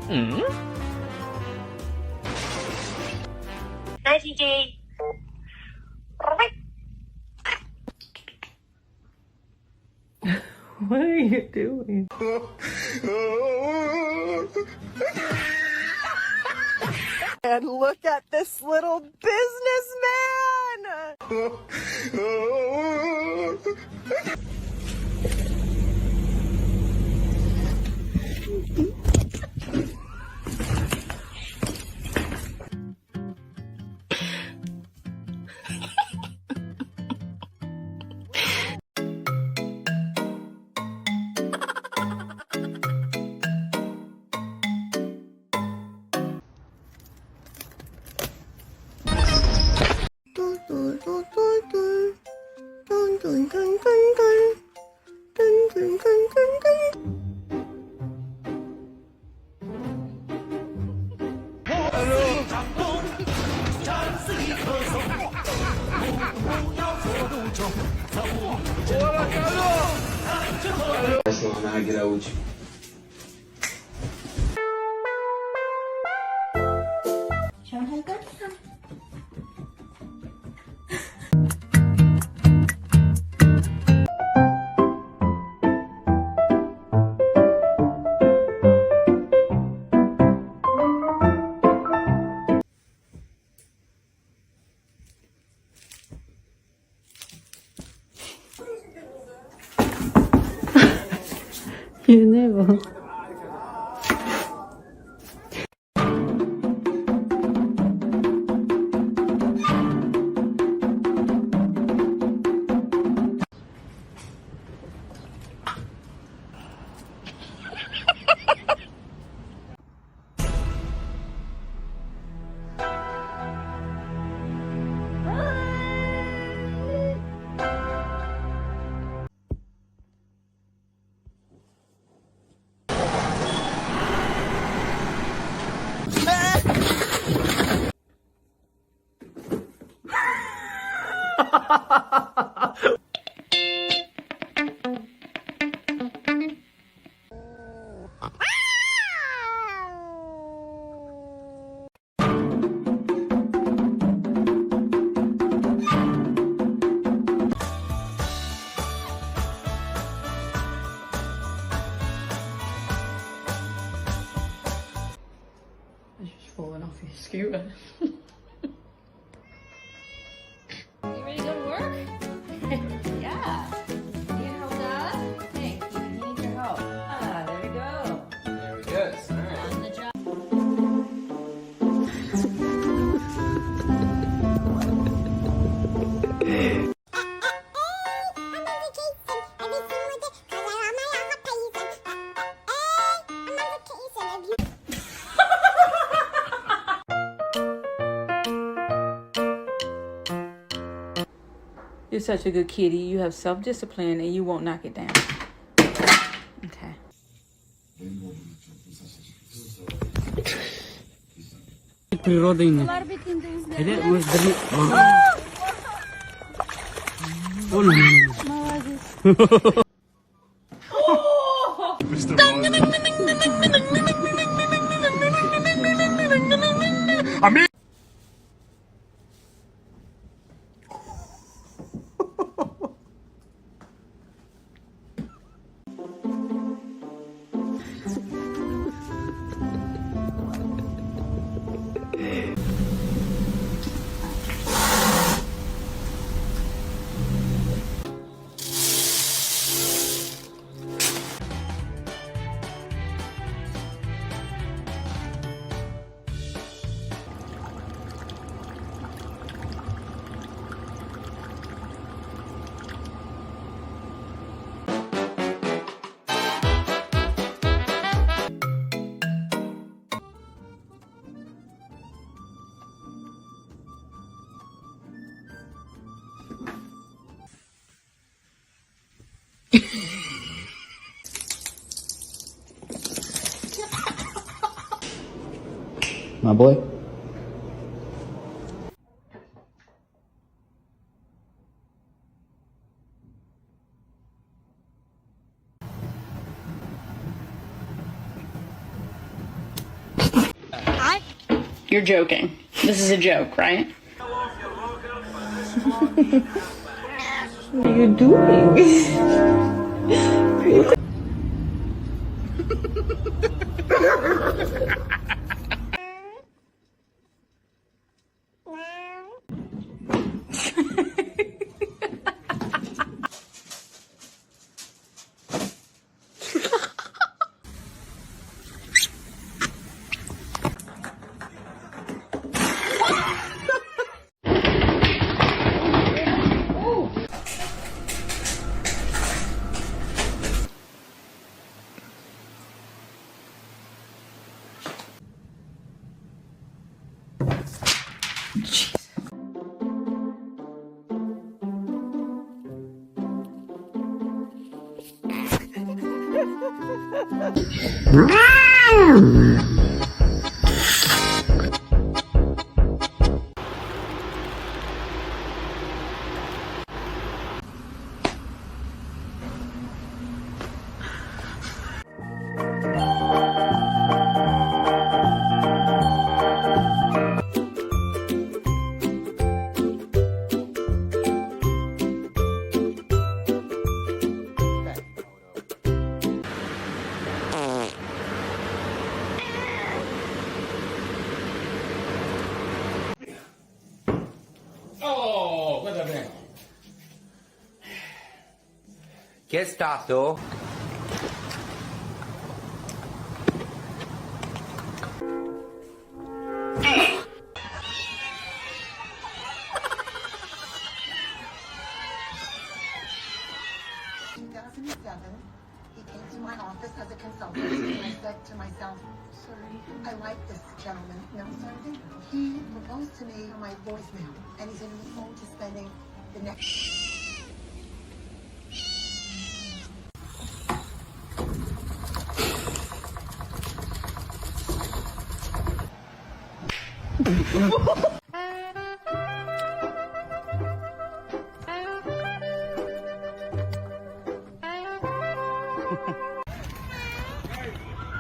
Hi, TJ. What are you doing? And look at this little businessman! When I get out with you. You never. Falling off his scooter. You ready to go to work? Yeah. Need help, Dad? Hey, he needs your help. Ah, there we go. There we go. All right. On the job. You're such a good kitty. You have self-discipline and you won't knock it down. Okay. Природа ini. Jadi mas dari. Oh no. Amin. My boy. You're joking. This is a joke, right? What are you doing? Oh, guarda bene. Che è stato? He came to my office as a consultant, and I said to myself, sorry, I like this gentleman. No, sorry. He proposed to me on my voicemail, and he's going to look forward to spending the next...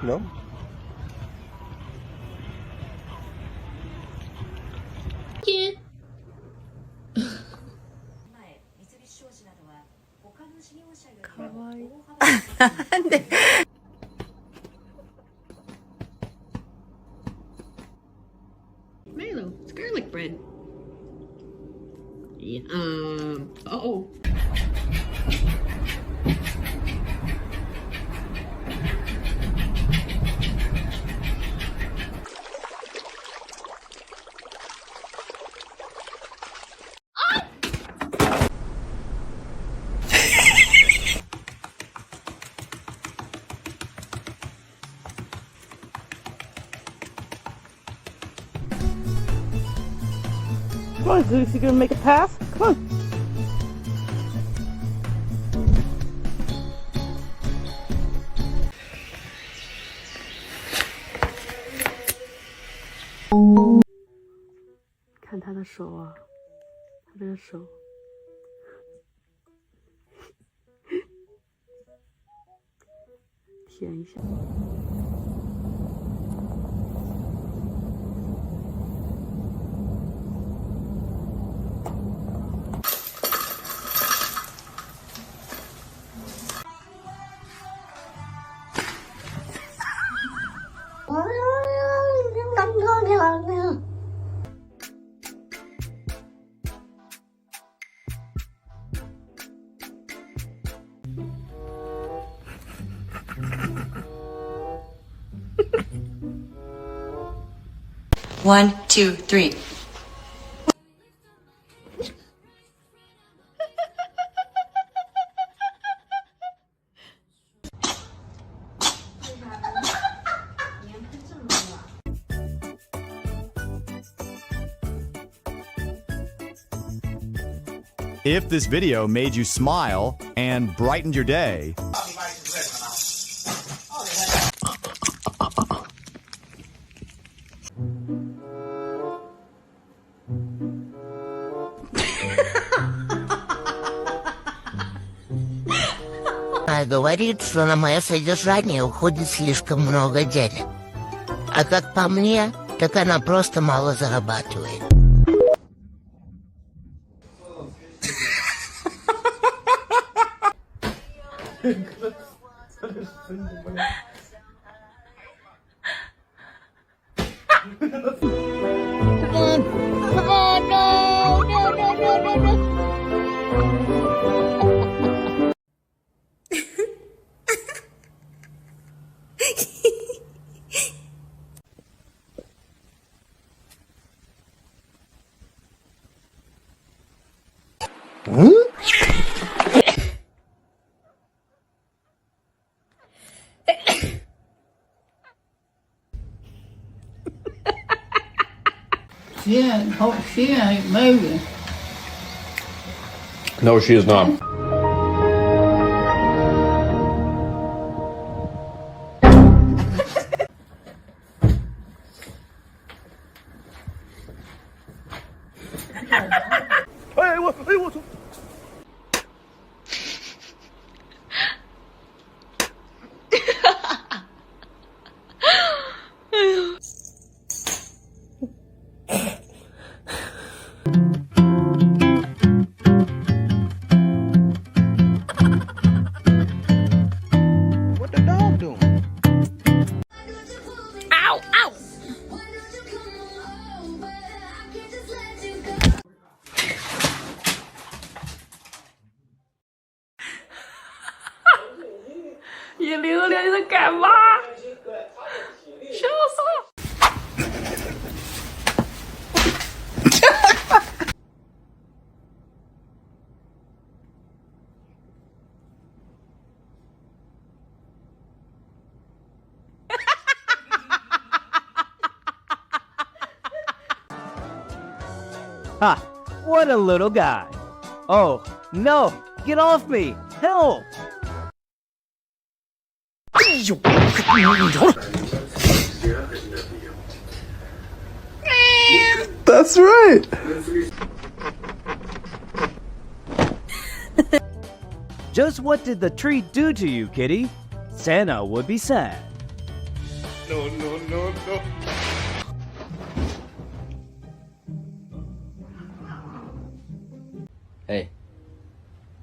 No? Cute. Milo, it's garlic bread. Yeah. Uh-oh. Come on, Zeus, you gonna make a pass? Come on.看他的手啊，他这个手。舔一下。1, 2, 3. If this video made you smile and brightened your day, говорит, что на мое содержание уходит слишком много денег. А как по мне, Так она просто мало зарабатывает. She ain't moving. No, she is not. What the dog doing? Ow! Ow! You 榴莲在干嘛？笑死我！Ha! What a little guy! Oh, no! Get off me! Help! That's right. Just what did the tree do to you, kitty? Santa would be sad. No, no, no, no. Hey.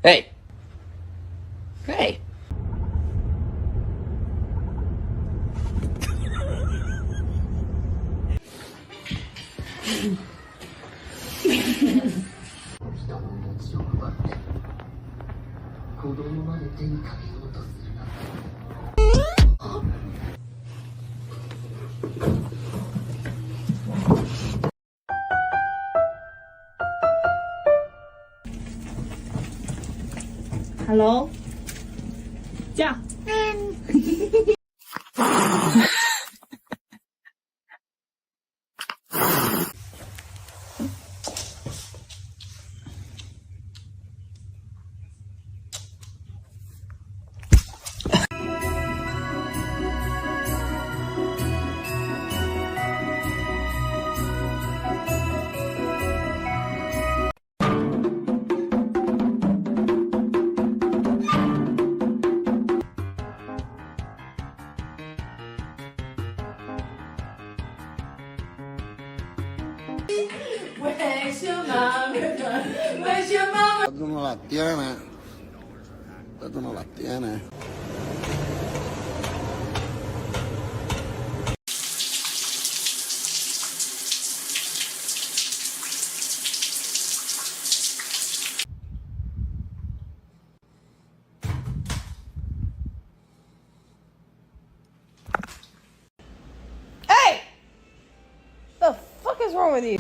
Hey. Hey. Hello? 驾。Tú no las tienes. Tú no las tienes. Hey! The fuck is wrong with you?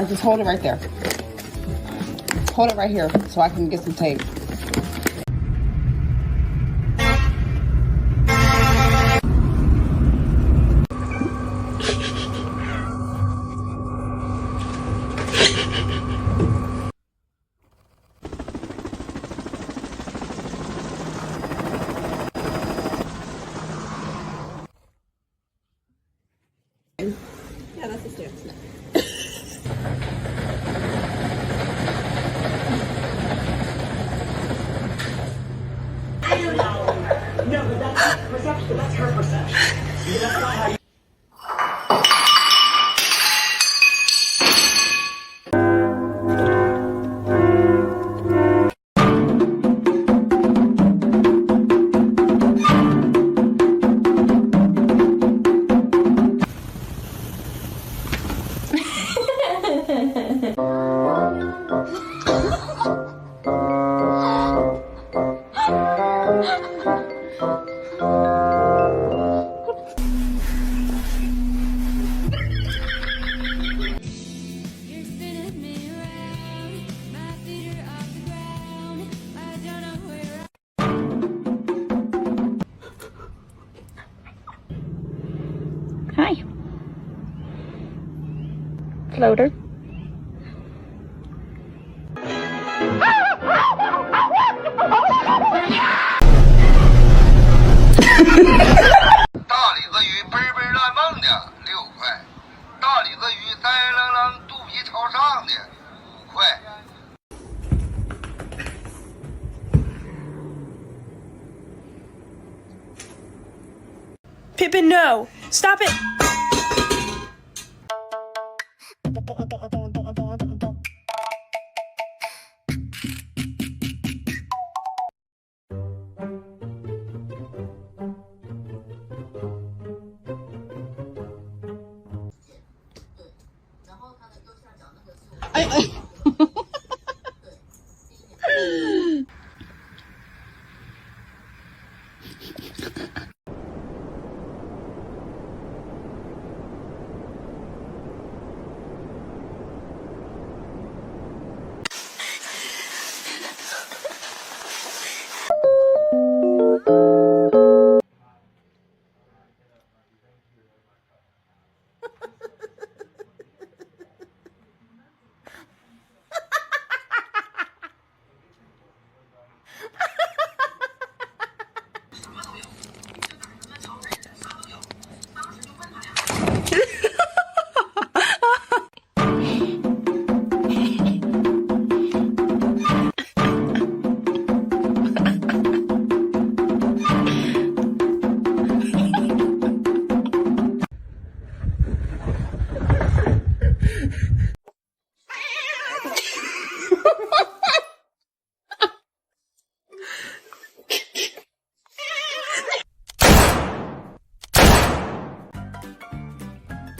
Just hold it right there. Hold it right here so I can get some tape. Yeah, that's a stance. No, but that's perception. That's her perception. That's not how you. Hi. Floater. 大李子鱼奔奔乱蹦的6块，大李子鱼呆愣愣肚皮朝上的5块。 Pippin, no! Stop it!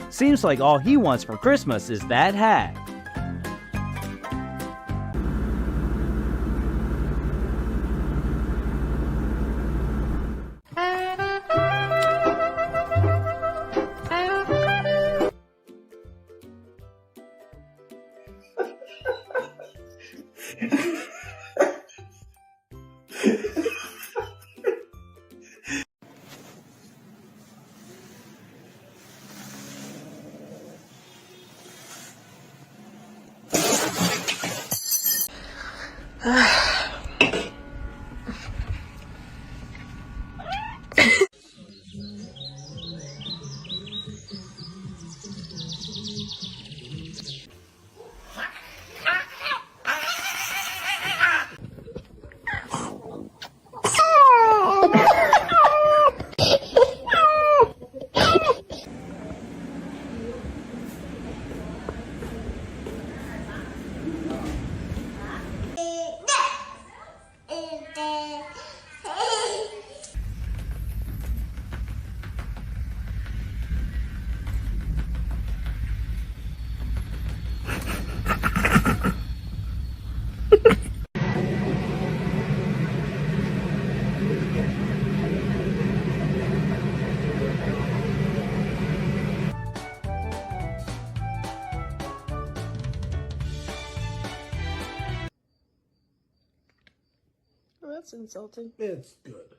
Seems like all he wants for Christmas is that hat. That's insulting. It's good.